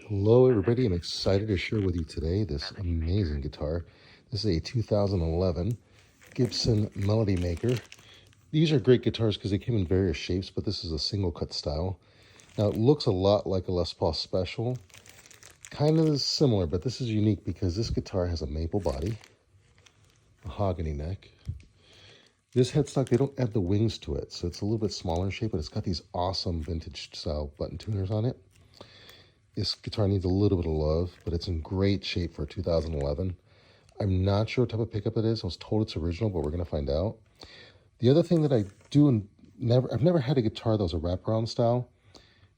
Hello everybody, I'm excited to share with you today this amazing guitar. This is a 2011 Gibson Melody Maker. These are great guitars because they came in various shapes, but this is a single cut style. Now it looks a lot like a Les Paul Special, kind of similar, but this is unique because this guitar has a maple body, mahogany neck. This headstock, they don't add the wings to it, so it's a little bit smaller in shape, but it's got these awesome vintage style button tuners on it. This guitar needs a little bit of love, but it's in great shape for 2011. I'm not sure what type of pickup it is. I was told it's original, but we're going to find out. The other thing that I do, and I've never had a guitar that was a wraparound style.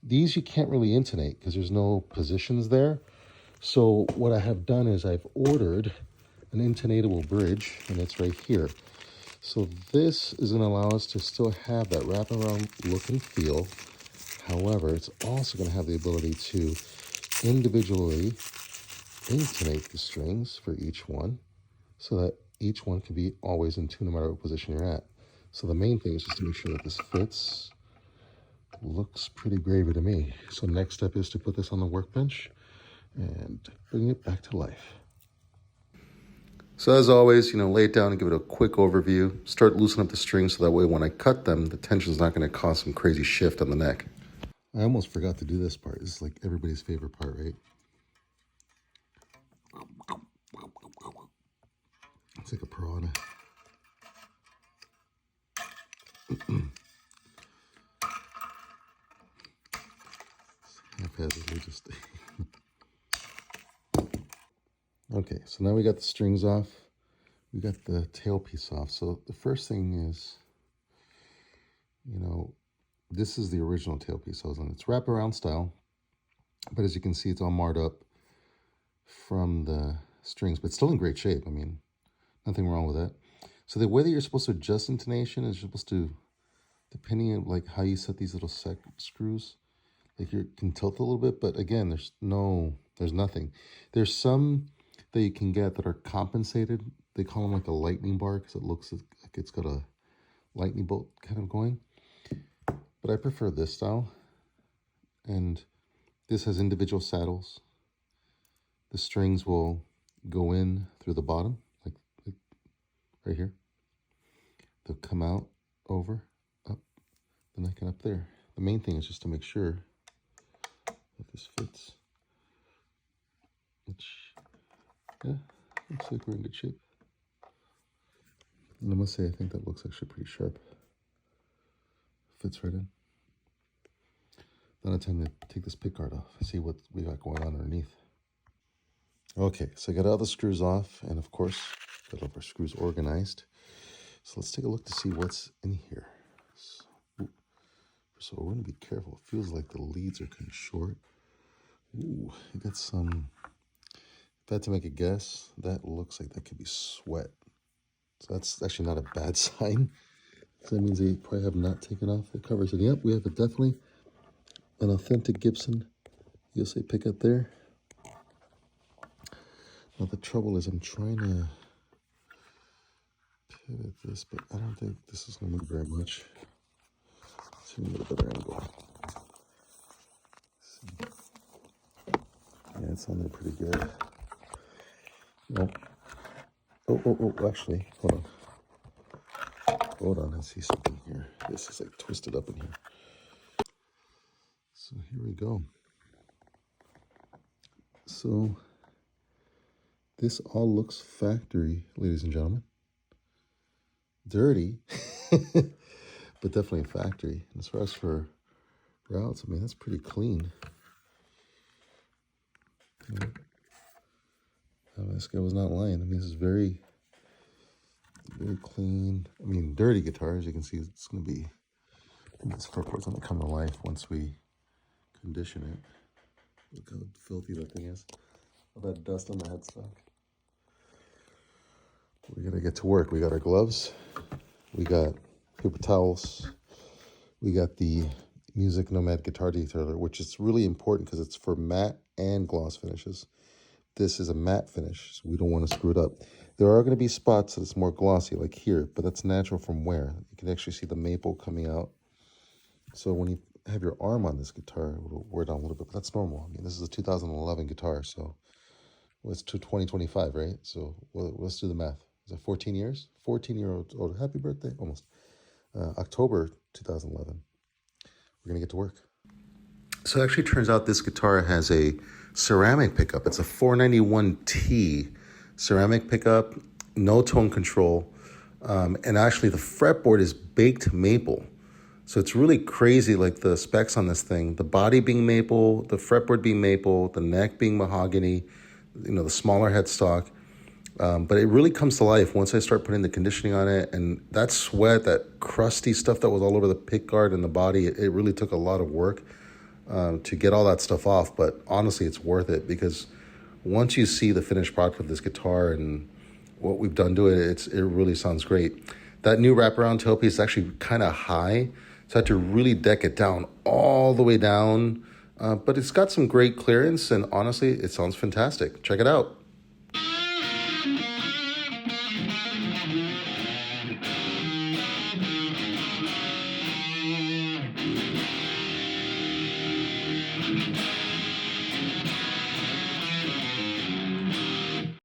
These you can't really intonate because there's no positions there. So what I have done is I've ordered an intonatable bridge, and it's right here. So this is going to allow us to still have that wraparound look and feel. However, it's also going to have the ability to individually intonate the strings for each one so that each one can be always in tune no matter what position you're at. So the main thing is just to make sure that this fits. Looks pretty gravy to me. So next step is to put this on the workbench and bring it back to life. So as always, lay it down and give it a quick overview. Start loosening up the strings so that way when I cut them, the tension's not going to cause some crazy shift on the neck. I almost forgot to do this part. This is like everybody's favorite part, right? It's like a piranha. Haphazardly just. Okay, so now we got the strings off. We got the tailpiece off. So the first thing is, this is the original tailpiece I was on. It's wraparound style, but as you can see, it's all marred up from the strings, but still in great shape. I mean, nothing wrong with that. So the way that you're supposed to adjust intonation is you're supposed to, depending on like how you set these little screws, like you can tilt a little bit, but again, there's nothing. There's some that you can get that are compensated. They call them like a lightning bar because it looks like it's got a lightning bolt kind of going. But I prefer this style. And this has individual saddles. The strings will go in through the bottom, like right here. They'll come out, over, up, the neck and up there. The main thing is just to make sure that this fits. Which, yeah, looks like we're in good shape. And I must say, I think that looks actually pretty sharp. Fits right in. Then I tend to take this pick guard off and see what we got going on underneath. Okay, so I got all the screws off, and of course, got all of our screws organized. So let's take a look to see what's in here. So we're going to be careful. It feels like the leads are kind of short. Ooh, I got some, if I had to make a guess, that looks like that could be sweat. So that's actually not a bad sign. So that means they probably have not taken off the covers. And yep, we have definitely an authentic Gibson USA pickup there. Now the trouble is I'm trying to pivot this, but I don't think this is going to move very much. Let's see a little better angle. Yeah, it's on there pretty good. Nope. Oh, actually, hold on, I see something here. This is like twisted up in here. So here we go. So this all looks factory, ladies and gentlemen. Dirty, but definitely factory. And as far as for routes, I mean, that's pretty clean. Yeah. This guy was not lying. I mean, this is very, very clean. I mean, dirty guitar, as you can see, it's going to be, I think this fretboard's going to come to life once we condition it. Look how filthy that thing is. All that dust on the headstock. We got to get to work. We got our gloves. We got paper towels. We got the Music Nomad guitar detailer, which is really important because it's for matte and gloss finishes. This is a matte finish, so we don't want to screw it up. There are going to be spots that's more glossy, like here, but that's natural from wear. You can actually see the maple coming out. So when you have your arm on this guitar, it will wear down a little bit, but that's normal. I mean, this is a 2011 guitar, so it's to 2025, right? So let's do the math. Is that 14 years? 14-year-old. Oh, happy birthday, almost. October 2011. We're gonna get to work. So it actually turns out this guitar has a ceramic pickup. It's a 491T ceramic pickup, no tone control, and actually the fretboard is baked maple. So it's really crazy, like the specs on this thing. The body being maple, the fretboard being maple, the neck being mahogany, the smaller headstock. But it really comes to life once I start putting the conditioning on it. And that sweat, that crusty stuff that was all over the pick guard and the body, it really took a lot of work to get all that stuff off. But honestly, it's worth it, because once you see the finished product of this guitar and what we've done to it, it really sounds great. That new wraparound tailpiece is actually kind of high, so I had to really deck it down all the way down. But it's got some great clearance, and honestly, it sounds fantastic. Check it out.